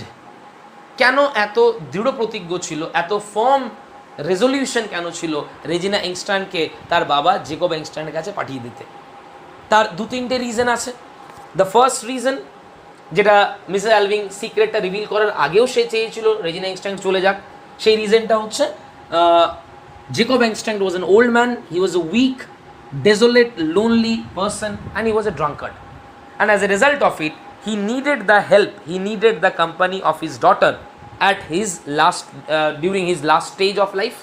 কেন এত দৃঢ় প্রতিজ্ঞ ছিল, এত farm resolution কেন ছিল রেজিনা ইংস্টনকে তার বাবা জেকব ইংস্টনের কাছে পাঠিয়ে দিতে? তার দু তিনটে রিজন আছে। দ্য ফার্স্ট রিজন, যেটা মিসেস অ্যালভিং সিক্রেটটা রিভিল করার আগেও সে চেয়েছিল রেজিনা ইংস্টন চলে যাক, সেই রিজনটা হচ্ছে Jacob Engstrand was an old man, he was a weak, desolate, lonely person and he was a drunkard, and as a result of it he needed the help, he needed the company of his daughter at his last during his last stage of life.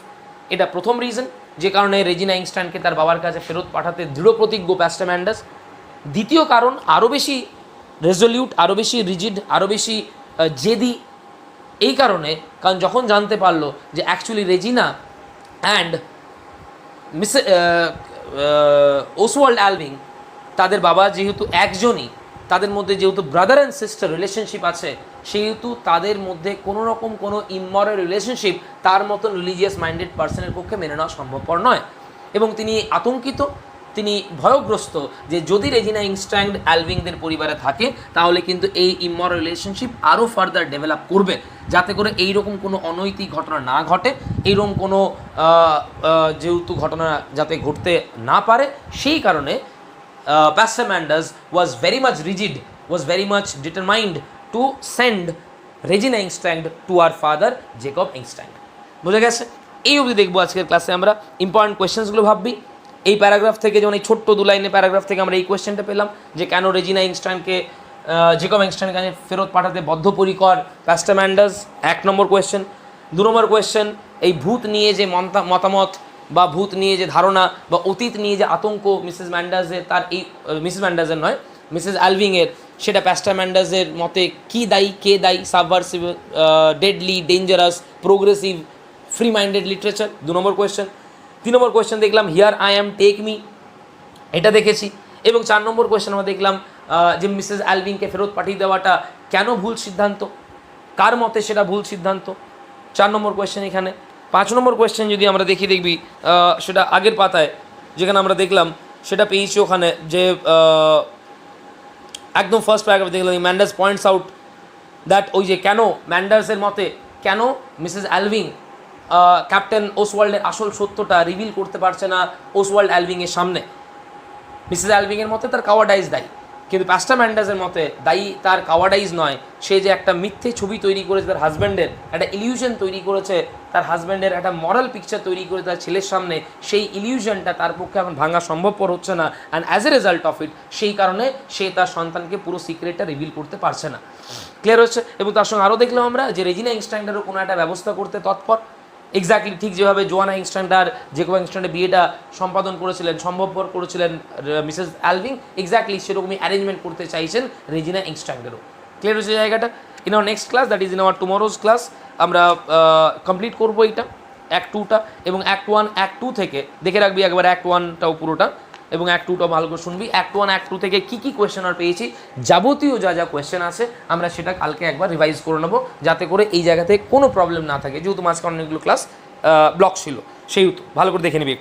এটা প্রথম reason, যে কারণে রেজিনা ইংস্টনকে তার বাবার কাছে ফেরত পাঠাতে দৃঢ় প্রতিজ্ঞ প্যাস্টার ম্যান্ডাস। দ্বিতীয় কারণ আরও বেশি রেজলিউট, আরও বেশি রিজিড, আরও বেশি জেদি, এই কারণে কারণ যখন জানতে পারলো যে অ্যাকচুয়ালি রেজিনা অ্যান্ড ওসওয়াল্ড অ্যালভিং তাদের বাবা যেহেতু একজনই, তাদের মধ্যে যেহেতু ব্রাদার অ্যান্ড সিস্টার রিলেশনশিপ আছে, সেহেতু তাদের মধ্যে কোনো রকম কোনো ইমমরাল রিলেশনশিপ তার মতন রিলিজিয়াস মাইন্ডেড পার্সনের পক্ষে মেনে নেওয়া সম্ভবপর নয়। এবং তিনি আতঙ্কিত, তিনি ভয়গ্রস্ত যে যদি রেজিনা ইংস্টন অ্যালভিংদের পরিবারে থাকে তাহলে কিন্তু এই ইমমরাল রিলেশনশিপ আরও ফার্দার ডেভেলপ করবে, যাতে করে এইরকম কোনো অনৈতিক ঘটনা না ঘটে, এইরকম কোনো যেহেতু ঘটনা যাতে ঘটতে না পারে, সেই কারণে Pastor Manders was very much rigid, was very much determined to send Regina Ingstang to her father Jacob Ingstang. বুঝে গেছে? এই অবধি দেখবো আজকের ক্লাসে আমরা। ইম্পর্টেন্ট কোয়েশ্চেন্সগুলো ভাববি। এই প্যারাগ্রাফ থেকে, যেমন এই ছোট্ট দু লাইনের প্যারাগ্রাফ থেকে আমরা এই কোয়েশ্চেনটা পেলাম যে কেন রেজিনা ইংস্টনকে জেকব ইংস্টনের কাছে ফেরত পাঠাতে বদ্ধপরিকর প্যাস্টার ম্যান্ডাস, 1 নম্বর কোয়েশ্চেন। 2 নম্বর কোয়েশ্চেন, এই ভূত নিয়ে যে মতামত বা ভূত নিয়ে যে ধারণা বা অতীত নিয়ে যে আতঙ্ক মিসেস ম্যান্ডাসের, তার এই মিসেস ম্যান্ডাসের নয়, মিসেস অ্যালভিংয়ের, সেটা প্যাস্টার ম্যান্ডাসের মতে কী দায়ী, কে দায়ী? Subversive, deadly, dangerous, progressive, free minded literature. 2 number question. 3 number question দেখলাম here I am take me, এটা দেখেছি। এবং 4 নম্বর কোয়েশ্চেন আমরা দেখলাম যে মিসেস অ্যালভিংকে ফেরত পাঠিয়ে দেওয়াটা কেন ভুল সিদ্ধান্ত, কার মতে সেটা ভুল সিদ্ধান্ত। 4 নম্বর কোয়েশ্চেন এখানে। 5 নম্বর কোয়েশ্চেন যদি আমরা দেখবি সেটা আগের পাতায় যেখানে আমরা দেখলাম, সেটা পেয়েছি ওখানে যে একদম ফার্স্ট প্যারাগ্রাফ দেখলাম ম্যান্ডাস পয়েন্টস আউট দ্যাট ওই যে কেন ম্যান্ডাসের মতে কেন মিসেস অ্যালভিং ক্যাপ্টেন ওসওয়াল্ডের আসল সত্যটা রিভিল করতে পারছে না ওসওয়াল্ড অ্যালভিংয়ের সামনে। মিসেস অ্যালভিংয়ের মতে তার কাওয়ার্ডাইজ দায়ী, কিন্তু প্যাস্টার ম্যান্ডাসের মতে দায়ী তার কাওয়ার্ডাইজ নয়, সে যে একটা মিথ্যে ছবি তৈরি করেছে তার হাজব্যান্ডের, একটা ইলিউশন তৈরি করেছে তার হাজব্যান্ডের, একটা মরাল পিকচার তৈরি করে তার ছেলের সামনে, সেই ইলিউশনটা তার পক্ষে এখন ভাঙা সম্ভবপর হচ্ছে না। And as a result of ইট, সেই কারণে সে তার সন্তানকে পুরো সিক্রেটটা রিভিল করতে পারছে না। ক্লিয়ার হচ্ছে? এবং তার সঙ্গে আরও দেখলাম আমরা যে রেজিনা ইংস্ট্যান্ডারও কোনো একটা ব্যবস্থা করতে তৎপর, এক্স্যাক্টলি ঠিক যেভাবে জোয়ানা ইংস্ট্যান্ডার জেকব ইংস্ট্যান্ডের বিয়েটা সম্পাদন করেছিলেন, সম্ভবপর করেছিলেন মিসেস অ্যালভিং, এক্স্যাক্টলি সেরকমই অ্যারেঞ্জমেন্ট করতে চাইছেন রেজিনা ইংস্ট্যান্ডারও। ক্লিয়ার হচ্ছে জায়গাটা? In our next class, that is in our tomorrow's class, আমরা কমপ্লিট করবো এইটা অ্যাক্ট 2টা, এবং অ্যাক্ট 1 অ্যাক্ট 2 থেকে দেখে রাখবি একবার অ্যাক্ট 1টাও পুরোটা, এবং অ্যাক্ট 2টাও ভালো করে শুনবি। অ্যাক্ট 1 অ্যাক্ট 2 থেকে কী কী কোয়েশ্চেন আর পেয়েছি, যাবতীয় যা যা কোয়েশ্চেন আছে আমরা সেটা কালকে একবার রিভাইজ করে নেবো, যাতে করে এই জায়গাতে কোনো প্রবলেম না থাকে, যেহেতু মাঝখানে অনেকগুলো ক্লাস ব্লক ছিল, সেহেতু ভালো করে দেখে নিবি একটু।